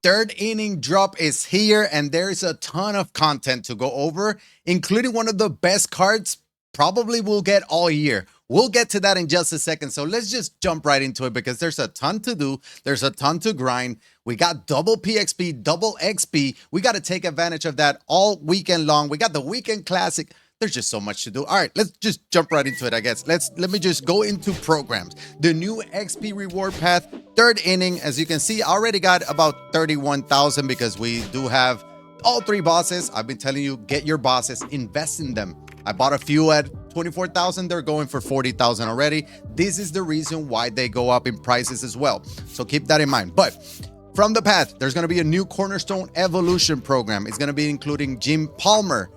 Third inning drop is here, and there's a ton of content to go over, including one of the best cards probably we'll get all year. We'll get to that in just a second. So let's just jump right into it because there's a ton to do. There's a ton to grind. We got double PXP, double XP. We got to take advantage of that all weekend long. We got the weekend classic. There's just so much to do. All right, let's just jump right into it, I guess. Let me just go into programs. The new XP reward path, third inning. As you can see, I already got about 31,000 because we do have all three bosses. I've been telling you, get your bosses, invest in them. I bought a few at 24,000. They're going for 40,000 already. This is the reason why they go up in prices as well. So keep that in mind. But from the path, there's going to be a new Cornerstone Evolution program. It's going to be including Jim Palmer,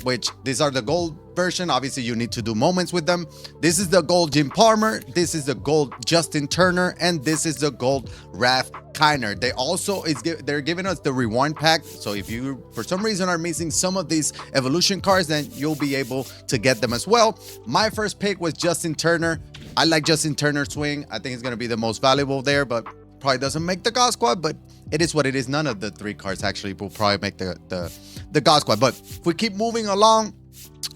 which these are the gold version. Obviously, you need to do moments with them. This is the gold Jim Palmer. This is the gold Justin Turner. And this is the gold Raph Kiner. They're giving us the rewind pack. So if you, for some reason, are missing some of these evolution cards, then you'll be able to get them as well. My first pick was Justin Turner. I like Justin Turner's swing. I think it's going to be the most valuable there, but probably doesn't make the God Squad, but it is what it is. None of the three cards actually will probably make the God Squad. But if we keep moving along,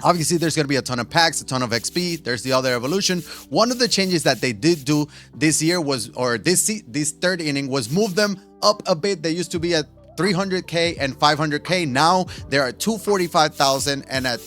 obviously there's going to be a ton of packs, a ton of XP. There's the other evolution. One of the changes that they did do this year was, or this third inning, was move them up a bit. They used to be at 300k and 500k. Now they're at 245,000 and at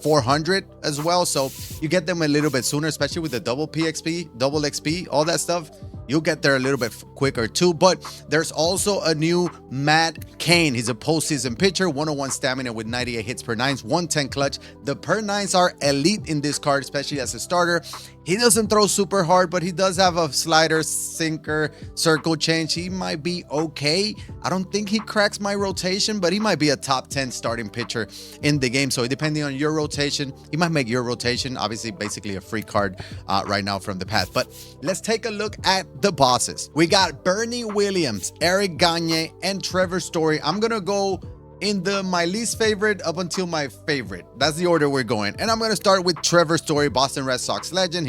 400 as well. So you get them a little bit sooner, especially with the double PXP, double XP, all that stuff. You'll get there a little bit quicker too. But there's also a new Matt Cain. He's a postseason pitcher, 101 stamina with 98 hits per nines, 110 clutch. The per nines are elite in this card, especially as a starter. He doesn't throw super hard, but he does have a slider, sinker, circle change. He might be okay. I don't think he cracks my rotation, but he might be a top 10 starting pitcher in the game. So depending on your rotation, he might make your rotation. Obviously, basically a free card right now from the path. But let's take a look at the bosses. We got Bernie Williams, Eric Gagne, and Trevor Story. I'm going to go in my least favorite up until my favorite. That's the order we're going. And I'm going to start with Trevor Story, Boston Red Sox legend.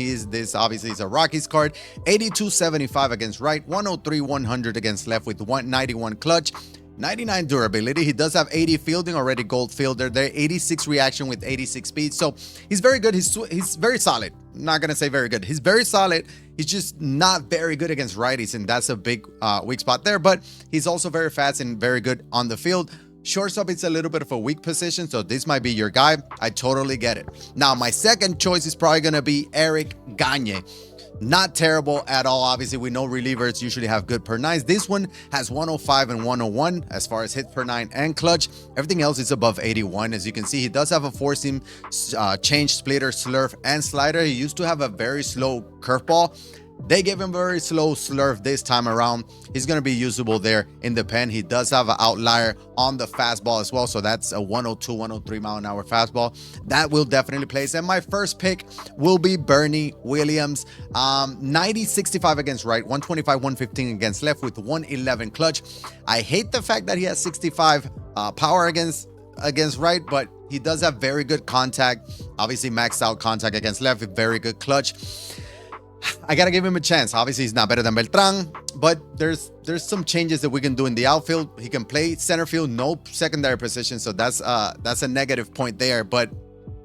Obviously he's a Rockies card. 82-75 against right, 103-100 against left with 191 clutch, 99 durability. He does have 80 fielding, already gold fielder there, 86 reaction with 86 speed. So he's very good. He's very solid. I'm not going to say very good. He's very solid. He's just not very good against righties, and that's a big weak spot there. But he's also very fast and very good on the field. Shortstop, it's a little bit of a weak position, so this might be your guy. I totally get it. Now, my second choice is probably going to be Eric Gagne. Not terrible at all. Obviously, we know relievers usually have good per nines. This one has 105 and 101 as far as hits per nine and clutch. Everything else is above 81. As you can see, he does have a four-seam change, splitter, slurve, and slider. He used to have a very slow curveball. They gave him very slow slurve this time around. He's going to be usable there in the pen. He does have an outlier on the fastball as well. So that's a 102, 103 mile an hour fastball. That will definitely place. And my first pick will be Bernie Williams. 90-65 against right, 125, 115 against left with 111 clutch. I hate the fact that he has 65 power against right, but he does have very good contact. Obviously maxed out contact against left with very good clutch. I gotta give him a chance. Obviously, he's not better than Beltran, but there's some changes that we can do in the outfield. He can play center field, no secondary position, so that's a negative point there. But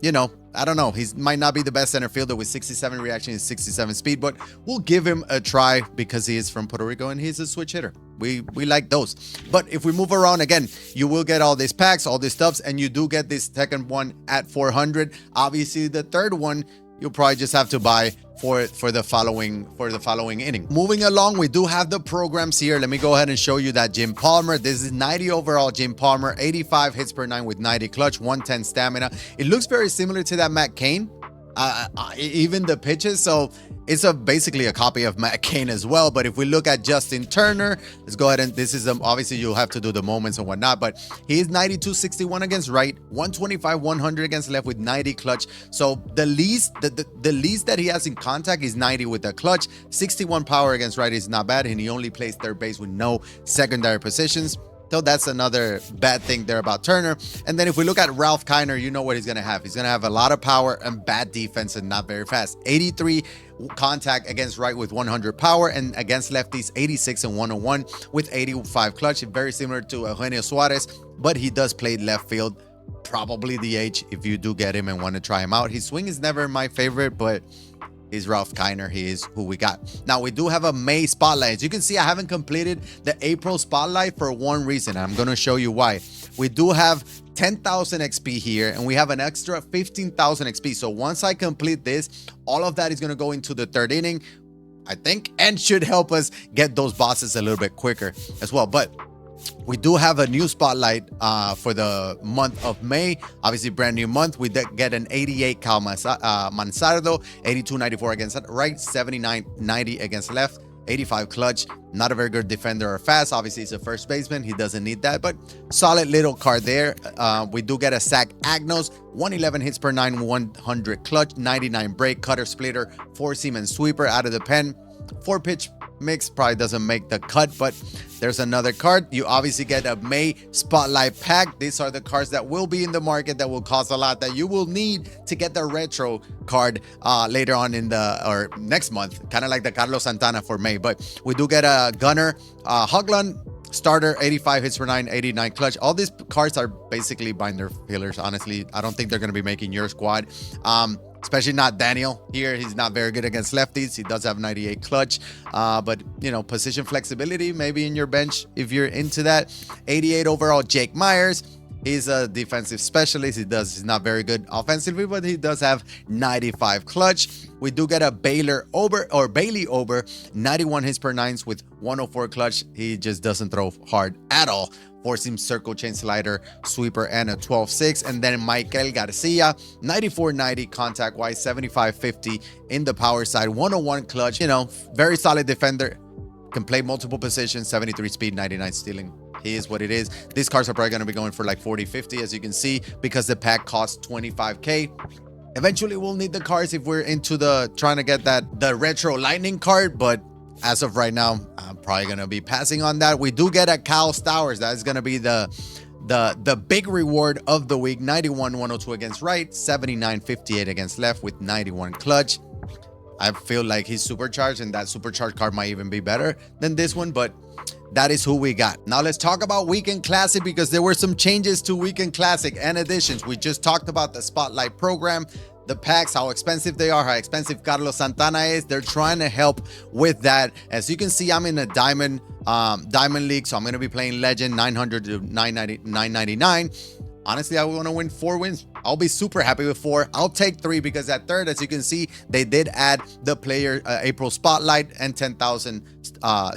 you know, I don't know. He might not be the best center fielder with 67 reaction and 67 speed, but we'll give him a try because he is from Puerto Rico and he's a switch hitter. We like those. But if we move around again, you will get all these packs, all these stuffs, and you do get this second one at 400. Obviously, the third one you'll probably just have to buy for the following inning. Moving along, we do have the programs here. Let me go ahead and show you that Jim Palmer. This is 90 overall Jim Palmer, 85 hits per nine with 90 clutch, 110 stamina. It looks very similar to that Matt Cain, even the pitches. So it's basically a copy of Matt Cain as well. But if we look at Justin Turner, let's go ahead and this is obviously you'll have to do the moments and whatnot, but he is 92-61 against right, 125-100 against left with 90 clutch. So the least that he has in contact is 90 with the clutch. 61 power against right is not bad, and he only plays third base with no secondary positions. So that's another bad thing there about Turner. And then if we look at Ralph Kiner, you know what he's going to have. He's going to have a lot of power and bad defense and not very fast. 83 contact against right with 100 power, and against lefties 86 and 101 with 85 clutch. Very similar to Eugenio Suarez, but he does play left field. Probably DH if you do get him and want to try him out. His swing is never my favorite, but he's Ralph Kiner. He is who we got. Now we do have a May spotlight. As you can see, I haven't completed the April spotlight for one reason. I'm going to show you why. We do have 10,000 XP here, and we have an extra 15,000 XP. So once I complete this, all of that is going to go into the third inning, I think, and should help us get those bosses a little bit quicker as well. But we do have a new spotlight for the month of May. Obviously, brand new month. We did get an 88 Cal Mansardo, 82-94 against right, 79-90 against left, 85 clutch. Not a very good defender or fast. Obviously, he's a first baseman. He doesn't need that, but solid little card there. We do get a Zach Agnos, 111 hits per 9, 100 clutch, 99 break, cutter splitter, 4-seam and sweeper out of the pen. 4-pitch mix probably doesn't make the cut, but there's another card. You obviously get a May spotlight pack. These are the cards that will be in the market that will cost a lot, that you will need to get the retro card later on in the or next month, kind of like the Carlos Santana for May. But we do get a Gunner, Hoglund starter, 85 hits per 9, 89 clutch. All these cards are basically binder fillers. Honestly, I don't think they're going to be making your squad. Especially not Daniel here. He's not very good against lefties. He does have 98 clutch, but you know, position flexibility maybe in your bench if you're into that. 88 overall Jake Myers. He's a defensive specialist. He's not very good offensively, but he does have 95 clutch. We do get a Bailey Ober, 91 hits per 9s with 104 clutch. He just doesn't throw hard at all. 4-seam circle chain slider, sweeper, and a 12-6. And then Michael Garcia, 94-90 contact wise, 75-50 in the power side, 101 clutch. You know, very solid defender. Can play multiple positions, 73 speed, 99 stealing. He is what it is. These cards are probably going to be going for like 40, 50, as you can see, because the pack costs 25K. Eventually, we'll need the cards if we're into the trying to get the retro lightning card, but as of right now, I'm probably going to be passing on that. We do get a Kyle Stowers. That is going to be the big reward of the week. 91-102 against right, 79-58 against left with 91 clutch. I feel like he's supercharged, and that supercharged card might even be better than this one, but that is who we got. Now let's talk about Weekend Classic, because there were some changes to Weekend Classic and additions. We just talked about the Spotlight program, the packs, how expensive they are, how expensive Carlos Santana is. They're trying to help with that. As you can see, I'm in a diamond league, so I'm going to be playing Legend, 900 to 999. Honestly, I want to win 4 wins. I'll be super happy with 4. I'll take 3 because at third, as you can see, they did add the player April Spotlight and 10,000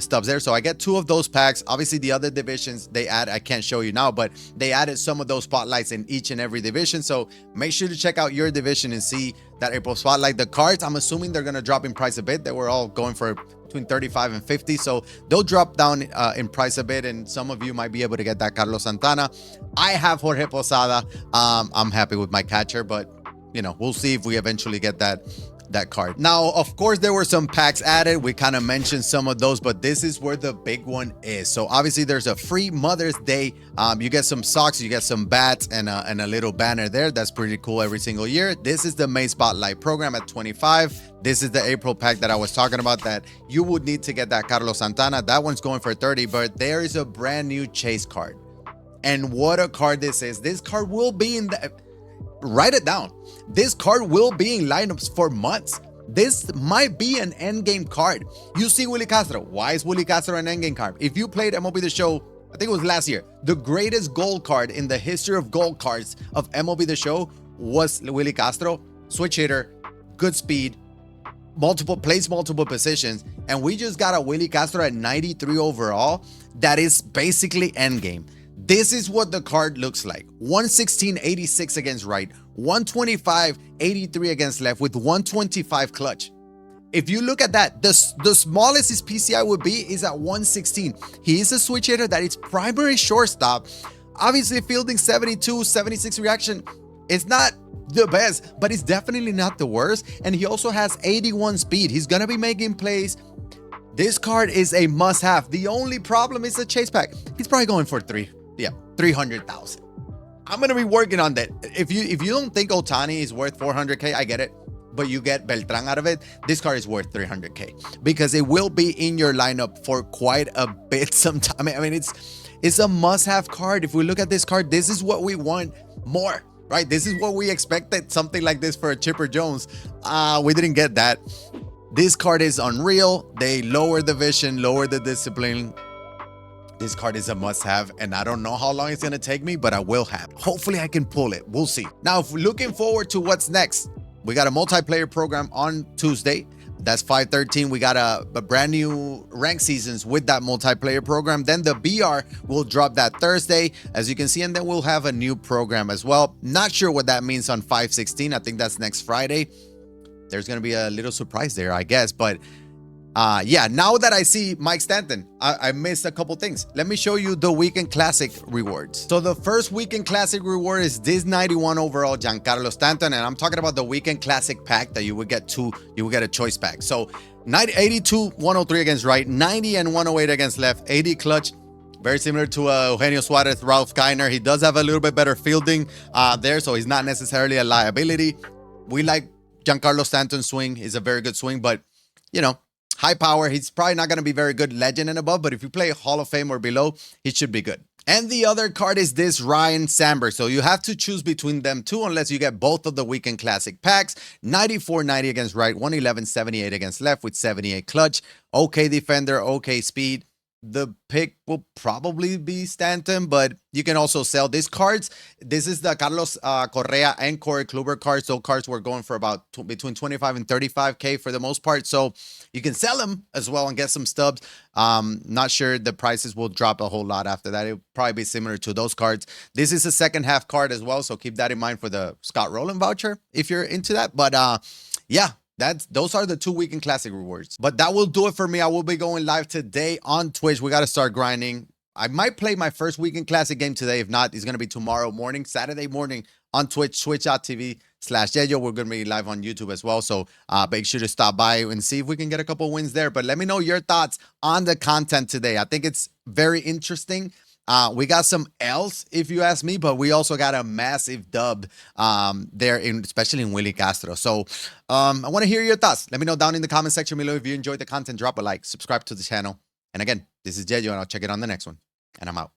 stubs there. So I get 2 of those packs. Obviously, the other divisions they add, I can't show you now, but they added some of those spotlights in each and every division. So make sure to check out your division and see that April Spotlight. The cards, I'm assuming they're going to drop in price a bit. They were all going for between 35 and 50, so they'll drop down in price a bit, and some of you might be able to get that Carlos Santana. I have Jorge Posada. I'm happy with my catcher, but you know, we'll see if we eventually get that card. Now, of course, there were some packs added. We kind of mentioned some of those, but this is where the big one is. So obviously there's a free Mother's Day. You get some socks, you get some bats, and a little banner there. That's pretty cool every single year. This is the May Spotlight program at 25. This is the April pack that I was talking about, that you would need to get that Carlos Santana. That one's going for 30, but there is a brand new chase card. And what a card this is. This card will be in the... Write it down. This card will be in lineups for months. This might be an endgame card. You see Willie Castro. Why is Willie Castro an endgame card? If you played MLB The Show, I think it was last year, the greatest gold card in the history of gold cards of MLB The Show was Willie Castro. Switch hitter, good speed, plays multiple positions, and we just got a Willie Castro at 93 overall. That is basically endgame. This is what the card looks like. 116-86 against right, 125-83 against left with 125 clutch. If you look at that, the smallest his PCI would be is at 116. He is a switch hitter that is primary shortstop. Obviously fielding 72, 76 reaction. It's not the best, but it's definitely not the worst. And he also has 81 speed. He's going to be making plays This card is a must-have. The only problem is the chase pack. He's probably going for 300,000. I'm gonna be working on that. If you don't think Otani is worth 400K, I get it, but you get Beltran out of it. This card is worth 300K because it will be in your lineup for quite a bit sometime. I mean, it's a must-have card. If we look at this card, this is what we want more, right? This is what we expected, something like this for a Chipper Jones. We didn't get that. This card is unreal. They lower the vision, lower the discipline. This card is a must-have, and I don't know how long it's gonna take me, but I will have. Hopefully I can pull it. We'll see. Now, if we're looking forward to what's next, we got a multiplayer program on Tuesday. That's 5/13. We got a brand new rank seasons with that multiplayer program. Then the BR will drop that Thursday, as you can see, and then we'll have a new program as well. Not sure what that means on 5/16. I think that's next Friday. There's gonna be a little surprise there, I guess, but yeah, now that I see Mike Stanton, I missed a couple things. Let me show you the Weekend Classic rewards. So the first Weekend Classic reward is this 91 overall Giancarlo Stanton, and I'm talking about the Weekend Classic pack that you would get a choice pack. So 82, 103 against right, 90 and 108 against left, 80 clutch. Very similar to Eugenio Suarez, Ralph Kiner. He does have a little bit better fielding there, so he's not necessarily a liability. We like Giancarlo Stanton's swing. He's a very good swing, but you know, high power. He's probably not going to be very good legend and above, but if you play Hall of Fame or below, he should be good. And the other card is this Ryan Sandberg. So you have to choose between them two unless you get both of the Weekend Classic packs. 94-90 against right, 111-78 against left with 78 clutch. Okay defender, okay speed. The pick will probably be Stanton, but you can also sell these cards. This is the Carlos Correa and Corey Kluber cards. Those cards were going for about between 25 and 35K for the most part. So you can sell them as well and get some stubs. Not sure the prices will drop a whole lot after that. It'll probably be similar to those cards. This is a second half card as well. So keep that in mind for the Scott Rowland voucher if you're into that. But yeah. Those are the 2 Weekend Classic rewards. But that will do it for me. I will be going live today on Twitch. We got to start grinding. I might play my first Weekend Classic game today. If not, it's going to be tomorrow morning, Saturday morning on Twitch, twitch.tv/YeYo. We're going to be live on YouTube as well. So make sure to stop by and see if we can get a couple wins there. But let me know your thoughts on the content today. I think it's very interesting. We got some L's, if you ask me, but we also got a massive dub there, especially in Willie Castro. So I want to hear your thoughts. Let me know down in the comment section below. If you enjoyed the content, drop a like, subscribe to the channel. And again, this is YeYo, and I'll check it on the next one. And I'm out.